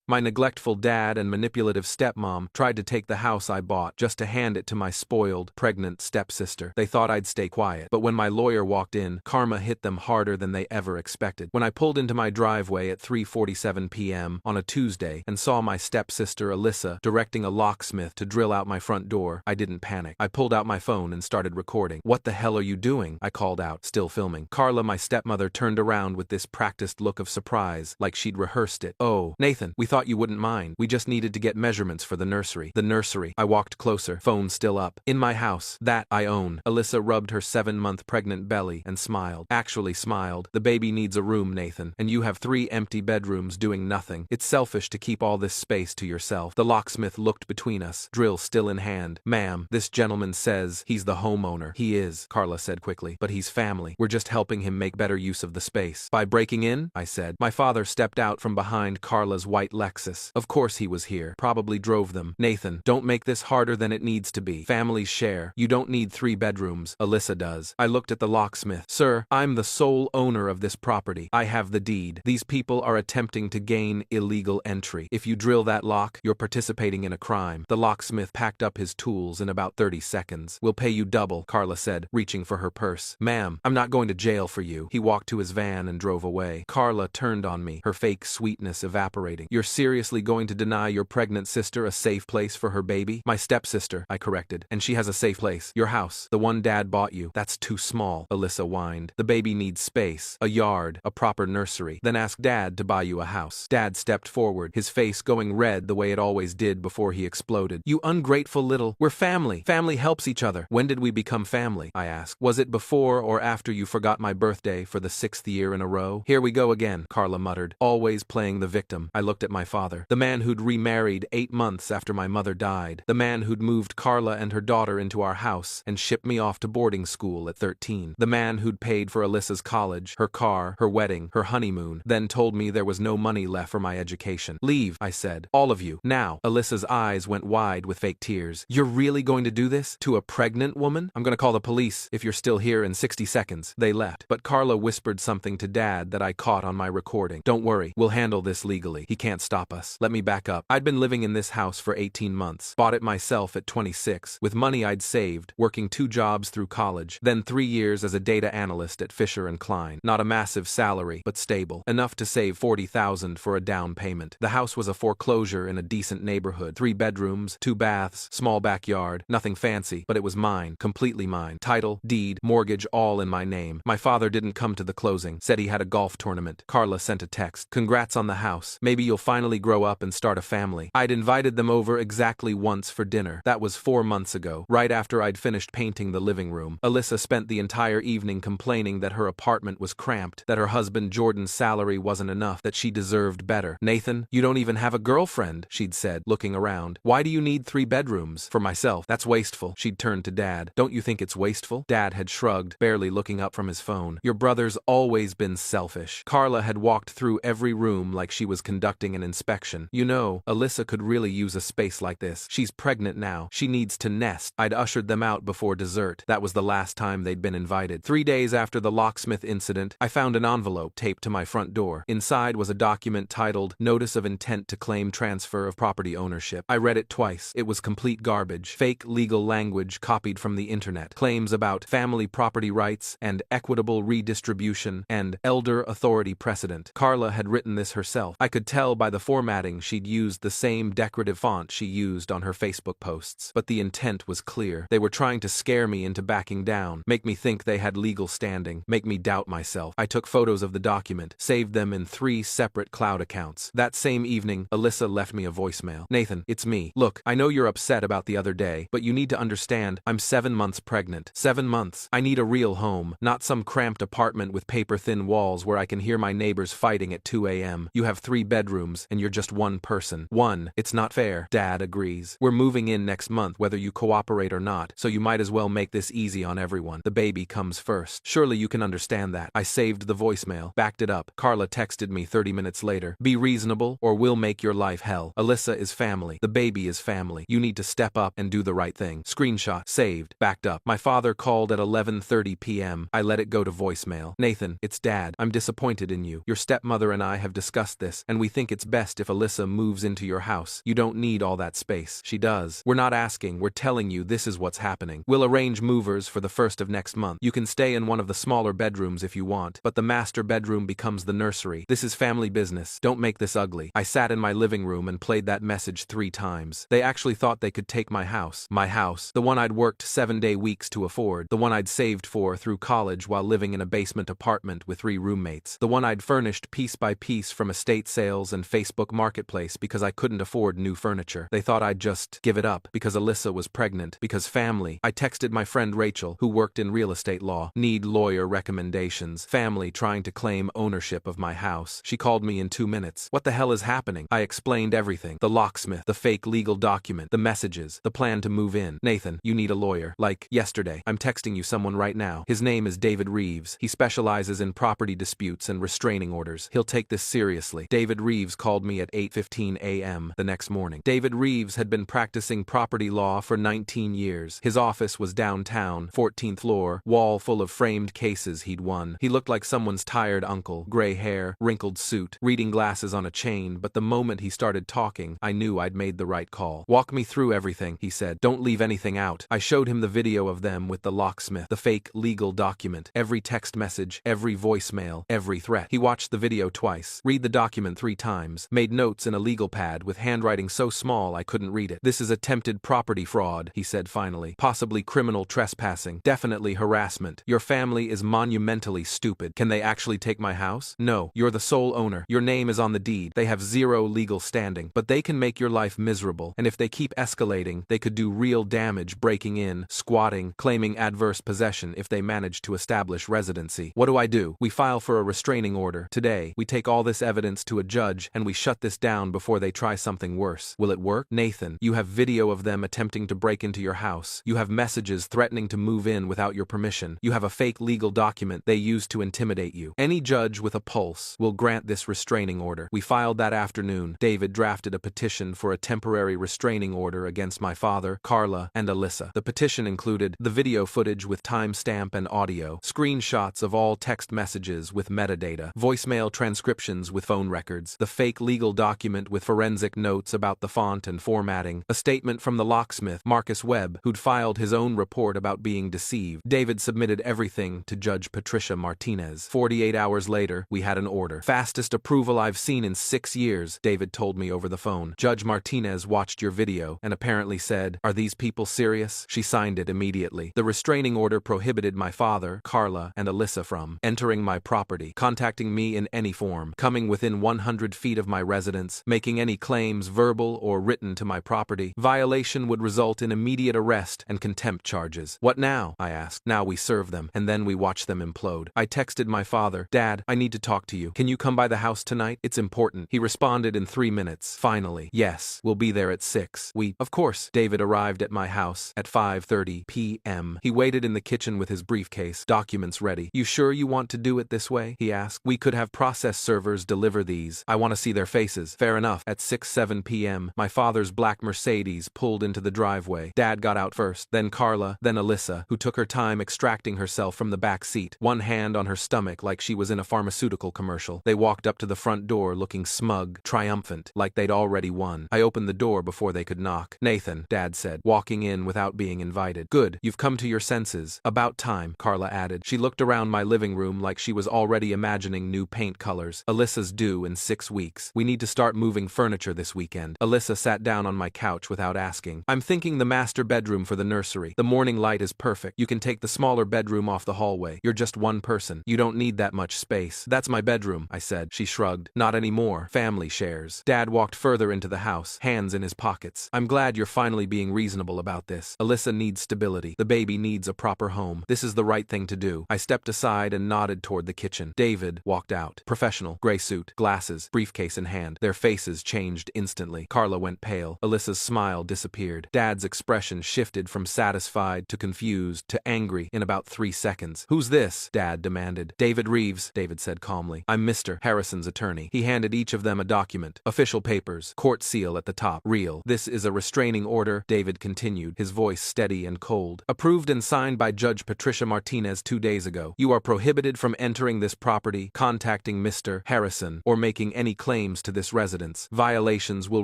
My neglectful dad and manipulative stepmom tried to take the house I bought just to hand it to my spoiled, pregnant stepsister. They thought I'd stay quiet, but when my lawyer walked in, karma hit them harder than they ever expected. When I pulled into my driveway at 3:47 p.m. on a Tuesday and saw my stepsister Alyssa directing a locksmith to drill out my front door, I didn't panic. I pulled out my phone and started recording. "What the hell are you doing?" I called out, still filming. Carla, my stepmother, turned around with this practiced look of surprise, like she'd rehearsed it. "Oh, Nathan, we thought you wouldn't mind. We just needed to get measurements for the nursery." The nursery. I walked closer, phone still up. "In my house. That I own." Alyssa rubbed her 7-month pregnant belly and smiled. Actually smiled. "The baby needs a room, Nathan, and you have 3 empty bedrooms doing nothing. It's selfish to keep all this space to yourself." The locksmith looked between us, drill still in hand. "Ma'am, this gentleman says he's the homeowner." "He is," Carla said quickly, "but he's family. We're just helping him make better use of the space." "By breaking in?" I said. My father stepped out from behind Carla's white Lexus. Of course he was here. Probably drove them. "Nathan, don't make this harder than it needs to be. Families share. You don't need 3 bedrooms. Alyssa does." I looked at the locksmith. "Sir, I'm the sole owner of this property. I have the deed. These people are attempting to gain illegal entry. If you drill that lock, you're participating in a crime." The locksmith packed up his tools in about 30 seconds. "We'll pay you double," Carla said, reaching for her purse. "Ma'am, I'm not going to jail for you." He walked to his van and drove away. Carla turned on me, her fake sweetness evaporating. "You're seriously going to deny your pregnant sister a safe place for her baby?" "My stepsister," I corrected, "and she has a safe place. Your house, the one Dad bought you." "That's too small," Alyssa whined. "The baby needs space, a yard, a proper nursery. Then ask Dad to buy you a house." Dad stepped forward, his face going red the way it always did before he exploded. "You ungrateful little— We're family. Family helps each other." "When did we become family?" I asked. "Was it before or after you forgot my birthday for the 6th year in a row?" "Here we go again," Carla muttered, always playing the victim. I looked at my father, the man who'd remarried 8 months after my mother died, the man who'd moved Carla and her daughter into our house and shipped me off to boarding school at 13, the man who'd paid for Alyssa's college, her car, her wedding, her honeymoon, then told me there was no money left for my education. "Leave," I said. "All of you, now." Alyssa's eyes went wide with fake tears. "You're really going to do this? To a pregnant woman? I'm going to call the police if you're still here in 60 seconds. They left, but Carla whispered something to Dad that I caught on my recording. "Don't worry, we'll handle this legally. He can't stop us." Let me back up. I'd been living in this house for 18 months, bought it myself at 26, with money I'd saved, working 2 jobs through college, then 3 years as a data analyst at Fisher & Klein. Not a massive salary, but stable, enough to save $40,000 for a down payment. The house was a foreclosure in a decent neighborhood, 3 bedrooms, 2 baths, small backyard, nothing fancy, but it was mine, completely mine. Title, deed, mortgage, all in my name. My father didn't come to the closing, said he had a golf tournament. Carla sent a text. "Congrats on the house. Maybe you'll finally grow up and start a family." I'd invited them over exactly once for dinner. That was 4 months ago, right after I'd finished painting the living room. Alyssa spent the entire evening complaining that her apartment was cramped, that her husband Jordan's salary wasn't enough, that she deserved better. "Nathan, you don't even have a girlfriend," she'd said, looking around. "Why do you need 3 bedrooms?" "For myself. That's wasteful." She'd turned to Dad. "Don't you think it's wasteful?" Dad had shrugged, barely looking up from his phone. "Your brother's always been selfish." Carla had walked through every room like she was conducting an inspection. "You know, Alyssa could really use a space like this. She's pregnant now. She needs to nest." I'd ushered them out before dessert. That was the last time they'd been invited. 3 days after the locksmith incident, I found an envelope taped to my front door. Inside was a document titled Notice of Intent to Claim Transfer of Property Ownership. I read it twice. It was complete garbage. Fake legal language copied from the internet. Claims about family property rights and equitable redistribution and elder authority precedent. Carla had written this herself. I could tell by the formatting she'd used the same decorative font she used on her Facebook posts. But the intent was clear. They were trying to scare me into backing down, make me think they had legal standing, make me doubt myself. I took photos of the document, saved them in 3 separate cloud accounts. That same evening, Alyssa left me a voicemail. "Nathan, it's me. Look, I know you're upset about the other day, but you need to understand, I'm 7 months pregnant. 7 months. I need a real home, not some cramped apartment with paper-thin walls where I can hear my neighbors fighting at 2 a.m. You have 3 bedrooms, and you're just one person. One. It's not fair." Dad agrees. "We're moving in next month whether you cooperate or not, so you might as well make this easy on everyone. The baby comes first. Surely you can understand that." I saved the voicemail, backed it up. Carla texted me 30 minutes later. "Be reasonable, or we'll make your life hell. Alyssa is family. The baby is family. You need to step up and do the right thing." Screenshot. Saved. Backed up. My father called at 11:30 p.m. I let it go to voicemail. "Nathan, it's Dad. I'm disappointed in you. Your stepmother and I have discussed this, and we think it's best if Alyssa moves into your house. You don't need all that space. She does. We're not asking, we're telling you this is what's happening. We'll arrange movers for the 1st of next month. You can stay in one of the smaller bedrooms if you want, but the master bedroom becomes the nursery. This is family business. Don't make this ugly. I sat in my living room and played that message 3 times. They actually thought they could take my house. My house. The one I'd worked 7-day weeks to afford. The one I'd saved for through college while living in a basement apartment with 3 roommates. The one I'd furnished piece by piece from estate sales and Facebook Marketplace because I couldn't afford new furniture. They thought I'd just give it up because Alyssa was pregnant, because family. I texted my friend Rachel, who worked in real estate law. Need lawyer recommendations. Family trying to claim ownership of my house. She called me in 2 minutes. What the hell is happening? I explained everything. The locksmith, the fake legal document, the messages, the plan to move in. Nathan, you need a lawyer. Like, yesterday. I'm texting you someone right now. His name is David Reeves. He specializes in property disputes and restraining orders. He'll take this seriously. David Reeves called me at 8:15 a.m. the next morning. David Reeves had been practicing property law for 19 years. His office was downtown, 14th floor, wall full of framed cases he'd won. He looked like someone's tired uncle, gray hair, wrinkled suit, reading glasses on a chain, but the moment he started talking, I knew I'd made the right call. Walk me through everything, he said. Don't leave anything out. I showed him the video of them with the locksmith, the fake legal document, every text message, every voicemail, every threat. He watched the video twice, read the document 3 times, made notes in a legal pad with handwriting so small I couldn't read it. This is attempted property fraud, he said finally. Possibly criminal trespassing, definitely harassment. Your family is monumentally stupid. Can they actually take my house? No, you're the sole owner. Your name is on the deed. They have 0 legal standing, but they can make your life miserable, and if they keep escalating, they could do real damage breaking in, squatting, claiming adverse possession if they manage to establish residency. What do? We file for a restraining order. Today, we take all this evidence to a judge and we shut this down before they try something worse. Will it work? Nathan, you have video of them attempting to break into your house. You have messages threatening to move in without your permission. You have a fake legal document they use to intimidate you. Any judge with a pulse will grant this restraining order. We filed that afternoon. David drafted a petition for a temporary restraining order against my father, Carla, and Alyssa. The petition included the video footage with timestamp and audio, screenshots of all text messages with metadata, voicemail transcriptions with phone records, the fake legal document with forensic notes about the font and formatting, a statement from the locksmith, Marcus Webb, who'd filed his own report about being deceived. David submitted everything to Judge Patricia Martinez. 48 hours later, we had an order. Fastest approval I've seen in 6 years, David told me over the phone. Judge Martinez watched your video and apparently said, "Are these people serious?" She signed it immediately. The restraining order prohibited my father, Carla, and Alyssa from entering my property, contacting me in any form, coming within 100 feet of my residence, making any claims verbal or written to my property. Violation would result in immediate arrest and contempt charges. What now? I asked. Now we serve them, and then we watch them implode. I texted my father, "Dad, I need to talk to you. Can you come by the house tonight? It's important." He responded in 3 minutes. Finally, "Yes, we'll be there at 6. Of course." David arrived at my house at 5:30 p.m. He waited in the kitchen with his briefcase, documents ready. "You sure you want to do it this way?" he asked. "We could have process servers deliver these. I want to see their faces." Fair enough. At 6:07 p.m., my father's black Mercedes pulled into the driveway. Dad got out first, then Carla, then Alyssa, who took her time extracting herself from the back seat, one hand on her stomach like she was in a pharmaceutical commercial. They walked up to the front door looking smug, triumphant, like they'd already won. I opened the door before they could knock. "Nathan," Dad said, walking in without being invited. "Good, you've come to your senses. About time," Carla added. She looked around my living room like she was already imagining new paint colors. "Alyssa's due in 6 weeks. We need to start moving furniture this weekend." Alyssa sat down on my couch without asking. "I'm thinking the master bedroom for the nursery. The morning light is perfect. You can take the smaller bedroom off the hallway. You're just one person. You don't need that much space." "That's my bedroom," I said. She shrugged. "Not anymore. Family shares." Dad walked further into the house, hands in his pockets. "I'm glad you're finally being reasonable about this. Alyssa needs stability. The baby needs a proper home. This is the right thing to do." I stepped aside and nodded toward the kitchen. David walked out. Professional, gray suit, glasses, briefcase in hand. Their faces changed instantly. Carla went pale. Alyssa's smile disappeared. Dad's expression shifted from satisfied to confused to angry in about 3 seconds. "Who's this?" Dad demanded. "David Reeves," David said calmly. "I'm Mr. Harrison's attorney." He handed each of them a document. Official papers, court seal at the top. "Real. This is a restraining order," David continued, his voice steady and cold. "Approved and signed by Judge Patricia Martinez 2 days ago. You are prohibited from entering this property, contacting Mr. Harrison, or making any claim claims to this residence. Violations will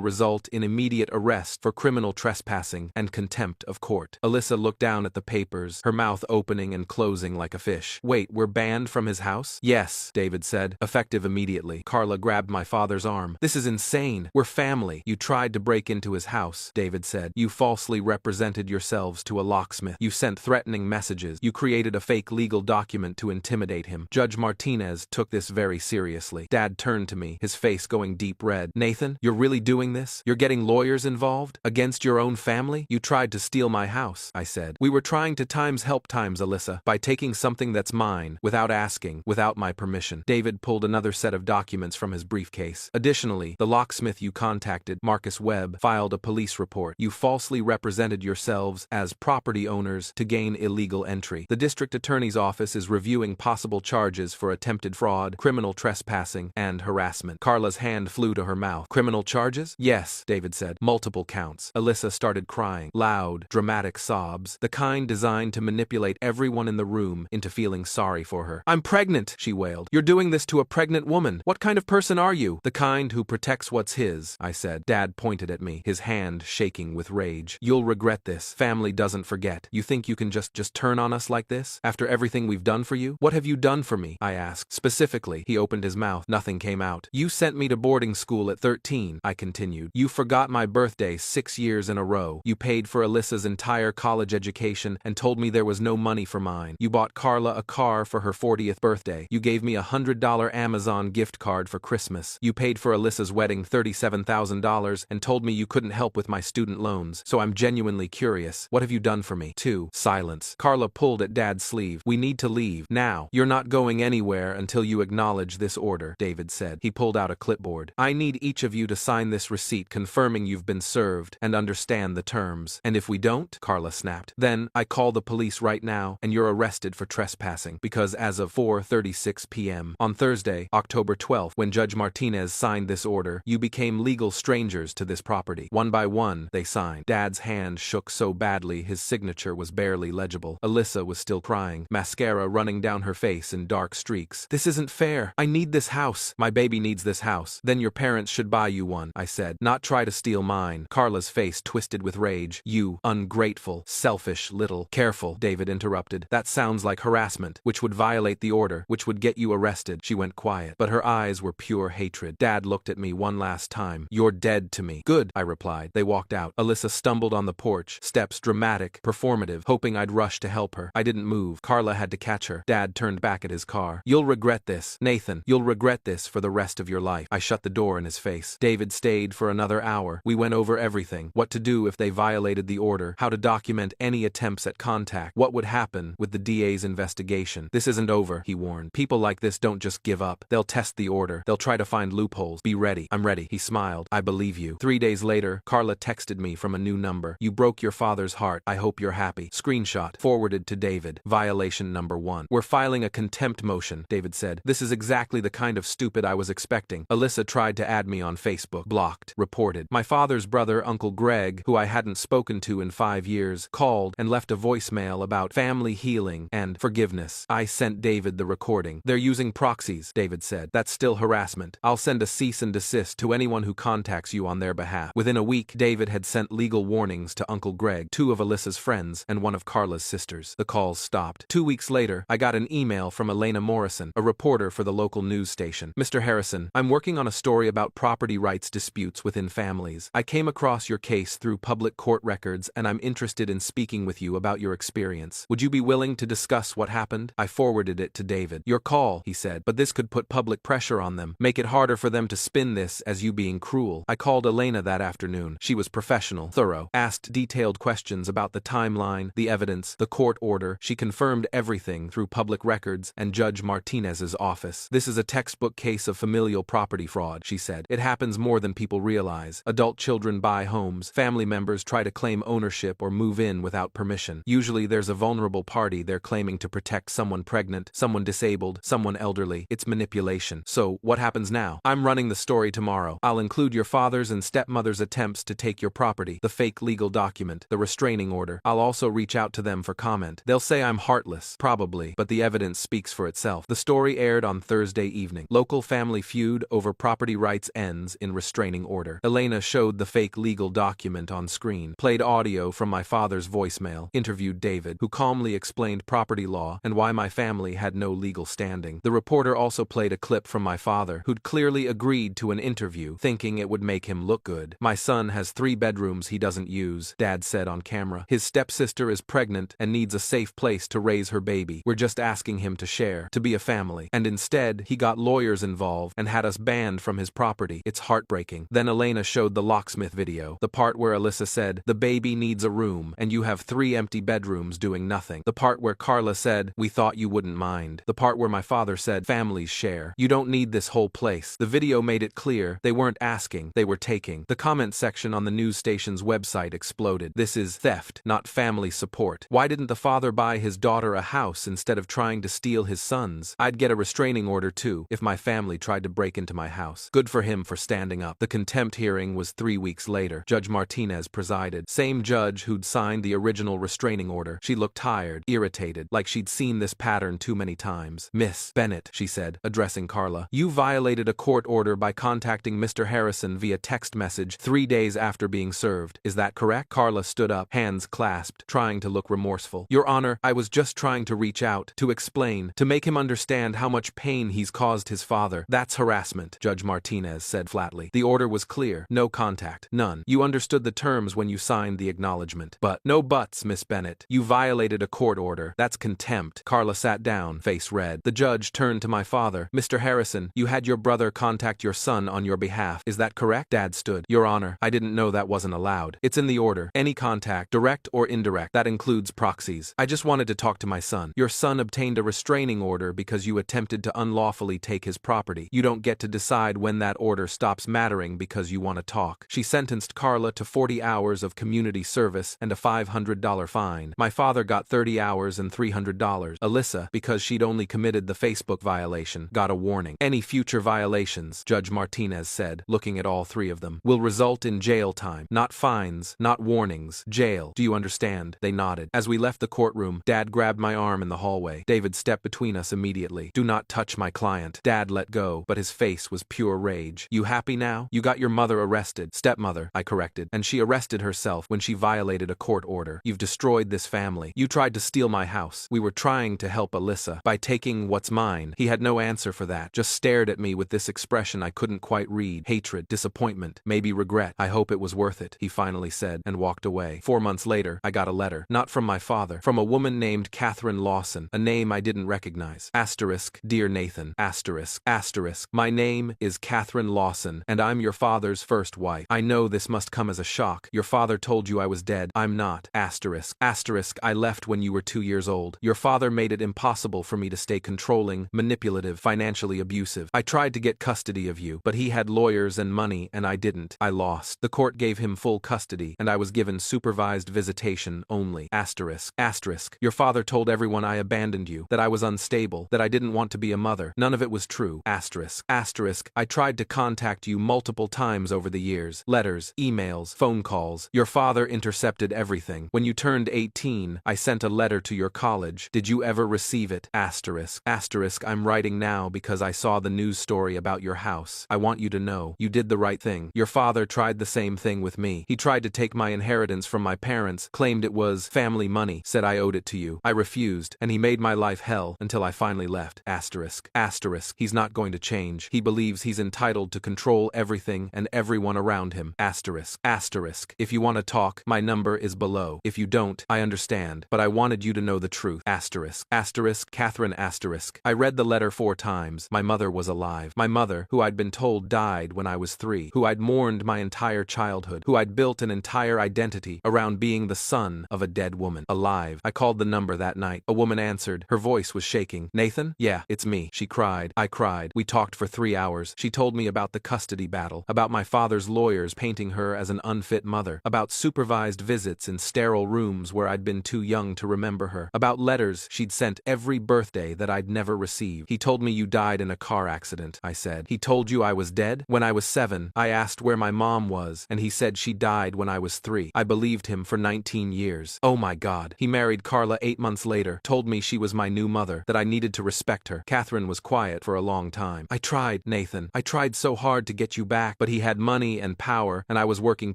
result in immediate arrest for criminal trespassing and contempt of court. Alyssa looked down at the papers, her mouth opening and closing like a fish. Wait, we're banned from his house? Yes, David said, effective immediately. Carla grabbed my father's arm. This is insane. We're family. You tried to break into his house, David said. You falsely represented yourselves to a locksmith. You sent threatening messages. You created a fake legal document to intimidate him. Judge Martinez took this very seriously. Dad turned to me, his face going deep red. Nathan, you're really doing this? You're getting lawyers involved? Against your own family? You tried to steal my house, I said. We were trying to help times, Alyssa, by taking something that's mine, without asking, without my permission. David pulled another set of documents from his briefcase. Additionally, the locksmith you contacted, Marcus Webb, filed a police report. You falsely represented yourselves as property owners to gain illegal entry. The district attorney's office is reviewing possible charges for attempted fraud, criminal trespassing, and harassment. Carla's hand flew to her mouth. Criminal charges? Yes, David said. Multiple counts. Alyssa started crying. Loud, dramatic sobs, the kind designed to manipulate everyone in the room into feeling sorry for her. I'm pregnant, she wailed. You're doing this to a pregnant woman. What kind of person are you? The kind who protects what's his, I said. Dad pointed at me, his hand shaking with rage. You'll regret this. Family doesn't forget. You think you can just turn on us like this? After everything we've done for you? What have you done for me? I asked. Specifically, he opened his mouth. Nothing came out. You sent me to boarding school at 13, I continued. You forgot my birthday 6 years in a row. You paid for Alyssa's entire college education and told me there was no money for mine. You bought Carla a car for her 40th birthday. You gave me a $100 Amazon gift card for Christmas. You paid for Alyssa's wedding $37,000 and told me you couldn't help with my student loans. So I'm genuinely curious. What have you done for me? 2. Silence. Carla pulled at Dad's sleeve. We need to leave. Now. You're not going anywhere until you acknowledge this order, David said. He pulled out a clipboard. I need each of you to sign this receipt confirming you've been served and understand the terms. And if we don't, Carla snapped, then I call the police right now and you're arrested for trespassing because as of 4:36 p.m. on Thursday, October 12th, when Judge Martinez signed this order, you became legal strangers to this property. One by one, they signed. Dad's hand shook so badly his signature was barely legible. Alyssa was still crying, mascara running down her face in dark streaks. This isn't fair. I need this house. My baby needs this house. Then your parents should buy you one, I said. Not try to steal mine. Carla's face twisted with rage. You ungrateful, selfish little. Careful, David interrupted. That sounds like harassment, which would violate the order, which would get you arrested. She went quiet, but her eyes were pure hatred. Dad looked at me one last time. You're dead to me. Good, I replied. They walked out. Alyssa stumbled on the porch, steps dramatic, performative, hoping I'd rush to help her. I didn't move. Carla had to catch her. Dad turned back at his car. You'll regret this. Nathan, you'll regret this for the rest of your life. I shut the door in his face. David stayed for another hour. We went over everything. What to do if they violated the order, how to document any attempts at contact, what would happen with the DA's investigation. This isn't over, he warned. People like this don't just give up. They'll test the order. They'll try to find loopholes. Be ready. I'm ready. He smiled. I believe you. 3 days later, Carla texted me from a new number. You broke your father's heart. I hope you're happy. Screenshot. Forwarded to David. Violation number 1. We're filing a contempt motion, David said. This is exactly the kind of stupid I was expecting. Alyssa tried to add me on Facebook. Blocked. Reported. My father's brother, Uncle Greg, who I hadn't spoken to in 5 years, called and left a voicemail about family healing and forgiveness. I sent David the recording. They're using proxies, David said. That's still harassment. I'll send a cease and desist to anyone who contacts you on their behalf. Within a week, David had sent legal warnings to Uncle Greg, 2 of Alyssa's friends, and 1 of Carla's sisters. The calls stopped. 2 weeks later, I got an email from Elena Morrison, a reporter for the local news station. Mr. Harrison, I'm working on a story about property rights disputes within families. I came across your case through public court records and I'm interested in speaking with you about your experience. Would you be willing to discuss what happened? I forwarded it to David. Your call, he said, but this could put public pressure on them, make it harder for them to spin this as you being cruel. I called Elena that afternoon. She was professional, thorough, asked detailed questions about the timeline, the evidence, the court order. She confirmed everything through public records and Judge Martinez's office. This is a textbook case of familial property fraud, she said. It happens more than people realize. Adult children buy homes, family members try to claim ownership or move in without permission. Usually there's a vulnerable party they're claiming to protect, someone pregnant, someone disabled, someone elderly. It's manipulation. So, what happens now? I'm running the story tomorrow. I'll include your father's and stepmother's attempts to take your property, the fake legal document, the restraining order. I'll also reach out to them for comment. They'll say I'm heartless, probably, but the evidence speaks for itself. The story aired on Thursday evening. Local family feud over over property rights ends in restraining order. Elena showed the fake legal document on screen, played audio from my father's voicemail, interviewed David, who calmly explained property law and why my family had no legal standing. The reporter also played a clip from my father, who'd clearly agreed to an interview, thinking it would make him look good. My son has 3 bedrooms he doesn't use, Dad said on camera. His stepsister is pregnant and needs a safe place to raise her baby. We're just asking him to share, to be a family. And instead, he got lawyers involved and had us banned from his property. It's heartbreaking. Then Elena showed the locksmith video, the part where Alyssa said, "The baby needs a room, and you have 3 empty bedrooms doing nothing." The part where Carla said, "We thought you wouldn't mind." The part where my father said, "Families share. You don't need this whole place." The video made it clear they weren't asking, they were taking. The comment section on the news station's website exploded. This is theft, not family support. Why didn't the father buy his daughter a house instead of trying to steal his son's? I'd get a restraining order too if my family tried to break into my house. Good for him for standing up. The contempt hearing was 3 weeks later. Judge Martinez presided. Same judge who'd signed the original restraining order. She looked tired, irritated, like she'd seen this pattern too many times. "Miss Bennett," she said, addressing Carla, "you violated a court order by contacting Mr. Harrison via text message 3 days after being served. Is that correct?" Carla stood up, hands clasped, trying to look remorseful. "Your Honor, I was just trying to reach out, to explain, to make him understand how much pain he's caused his father." "That's harassment," Judge Martinez said flatly. "The order was clear. No contact. None. You understood the terms when you signed the acknowledgement." "But." "No buts, Miss Bennett. You violated a court order. That's contempt." Carla sat down, face red. The judge turned to my father. "Mr. Harrison, you had your brother contact your son on your behalf. Is that correct?" Dad stood. "Your Honor, I didn't know that wasn't allowed. It's in the order. Any contact, direct or indirect. That includes proxies. I just wanted to talk to my son. Your son obtained a restraining order because you attempted to unlawfully take his property. You don't get to decide when that order stops mattering because you want to talk." She sentenced Carla to 40 hours of community service and a $500 fine. My father got 30 hours and $300. Alyssa, because she'd only committed the Facebook violation, got a warning. "Any future violations," Judge Martinez said, looking at all 3 of them, "will result in jail time. Not fines, not warnings. Jail. Do you understand?" They nodded. As we left the courtroom, Dad grabbed my arm in the hallway. David stepped between us immediately. "Do not touch my client." Dad let go, but his face was pure rage. "You happy now? You got your mother arrested." "Stepmother," I corrected. "And she arrested herself when she violated a court order. You've destroyed this family. You tried to steal my house. We were trying to help Alyssa by taking what's mine." He had no answer for that, just stared at me with this expression I couldn't quite read. Hatred, disappointment, maybe regret. "I hope it was worth it," he finally said, and walked away. 4 months later, I got a letter. Not from my father. From a woman named Catherine Lawson, a name I didn't recognize. Asterisk, "Dear Nathan." Asterisk, asterisk. "My name is Catherine Lawson, and I'm your father's first wife. I know this must come as a shock. Your father told you I was dead. I'm not. Asterisk, asterisk. I left when you were 2 years old. Your father made it impossible for me to stay controlling, manipulative, financially abusive. I tried to get custody of you, but he had lawyers and money, and I didn't. I lost. The court gave him full custody, and I was given supervised visitation only. Asterisk, asterisk. Your father told everyone I abandoned you, that I was unstable, that I didn't want to be a mother. None of it was true. Asterisk, asterisk. I tried to contact you multiple times over the years. Letters, emails, phone calls. Your father intercepted everything. When you turned 18, I sent a letter to your college. Did you ever receive it? Asterisk, asterisk. I'm writing now because I saw the news story about your house. I want you to know you did the right thing. Your father tried the same thing with me. He tried to take my inheritance from my parents, claimed it was family money, said I owed it to you. I refused, and he made my life hell until I finally left. Asterisk, asterisk. He's not going to change. He believes he's entitled to control everything and everyone around him. Asterisk, asterisk. If you want to talk, my number is below. If you don't, I understand, but I wanted you to know the truth. Asterisk, asterisk. Catherine asterisk. I read the letter 4 times. My mother was alive. My mother, who I'd been told died when I was 3, who I'd mourned my entire childhood, who I'd built an entire identity around being the son of a dead woman. Alive. I called the number that night. A woman answered. Her voice was shaking. "Nathan? Yeah, it's me." She cried. I cried. We talked for 3 hours. She told me about the custody battle, about my father's lawyers painting her as an unfit mother, about supervised visits in sterile rooms where I'd been too young to remember her, about letters she'd sent every birthday that I'd never received. "He told me you died in a car accident," I said. "He told you I was dead?" When I was 7, I asked where my mom was, and he said she died when I was 3. I believed him for 19 years. Oh my God. He married Carla 8 months later, told me she was my new mother, that I needed to respect her. Catherine was quiet for a long time. I tried, Nathan. Nathan. I tried so hard to get you back, but he had money and power, and I was working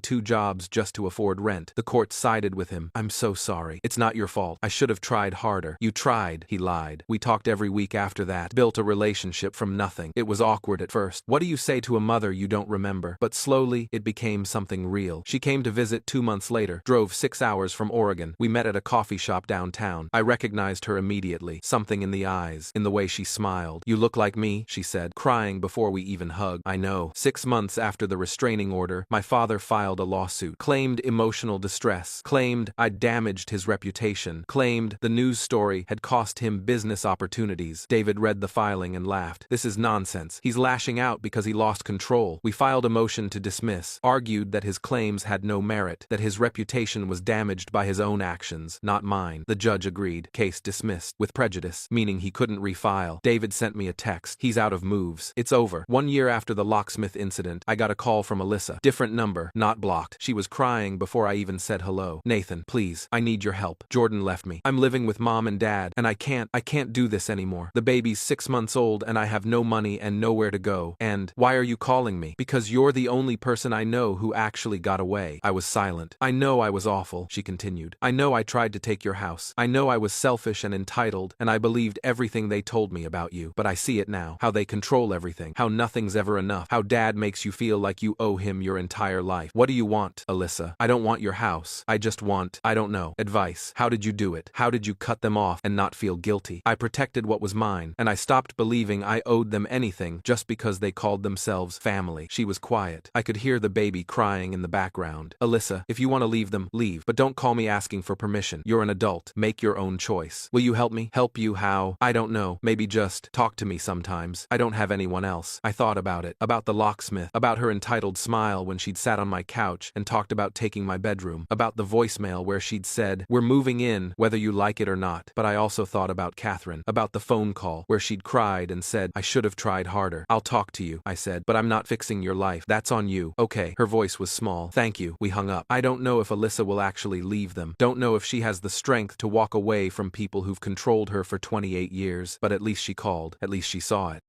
2 jobs just to afford rent. The court sided with him. I'm so sorry. It's not your fault. I should have tried harder. You tried, he lied. We talked every week after that, built a relationship from nothing. It was awkward at first. What do you say to a mother you don't remember? But slowly, it became something real. She came to visit 2 months later, drove 6 hours from Oregon. We met at a coffee shop downtown. I recognized her immediately. Something in the eyes, in the way she smiled. You look like me, she said, crying before we even hugged. I know. 6 months after the restraining order, my father filed a lawsuit, claimed emotional distress, claimed I'd damaged his reputation, claimed the news story had cost him business opportunities. David read the filing and laughed. This is nonsense. He's lashing out because he lost control. We filed a motion to dismiss, argued that his claims had no merit, that his reputation was damaged by his own actions, not mine. The judge agreed. Case dismissed. With prejudice, meaning he couldn't refile. David sent me a text. He's out of moves. It's over. 1 year after the locksmith incident, I got a call from Alyssa. Different number, not blocked. She was crying before I even said hello. Nathan, please, I need your help. Jordan left me. I'm living with mom and dad, and I can't do this anymore. The baby's 6 months old and I have no money and nowhere to go. And, why are you calling me? Because you're the only person I know who actually got away. I was silent. I know I was awful, she continued. I know I tried to take your house. I know I was selfish and entitled, and I believed everything they told me about you. But I see it now. How they control everything. How nothing's ever enough. How dad makes you feel like you owe him your entire life. What do you want, Alyssa? I don't want your house. I just want, I don't know, advice. How did you do it? How did you cut them off and not feel guilty? I protected what was mine, and I stopped believing I owed them anything just because they called themselves family. She was quiet. I could hear the baby crying in the background. Alyssa, if you want to leave them, leave. But don't call me asking for permission. You're an adult. Make your own choice. Will you help me? Help you how? I don't know. Maybe just talk to me sometimes. I don't have anyone else. I thought about it. About the locksmith. About her entitled smile when she'd sat on my couch and talked about taking my bedroom. About the voicemail where she'd said, "We're moving in, whether you like it or not." But I also thought about Catherine. About the phone call where she'd cried and said, "I should have tried harder." "I'll talk to you," I said, "but I'm not fixing your life. That's on you." "Okay." Her voice was small. "Thank you." We hung up. I don't know if Alyssa will actually leave them. Don't know if she has the strength to walk away from people who've controlled her for 28 years, but at least she called. At least she saw it.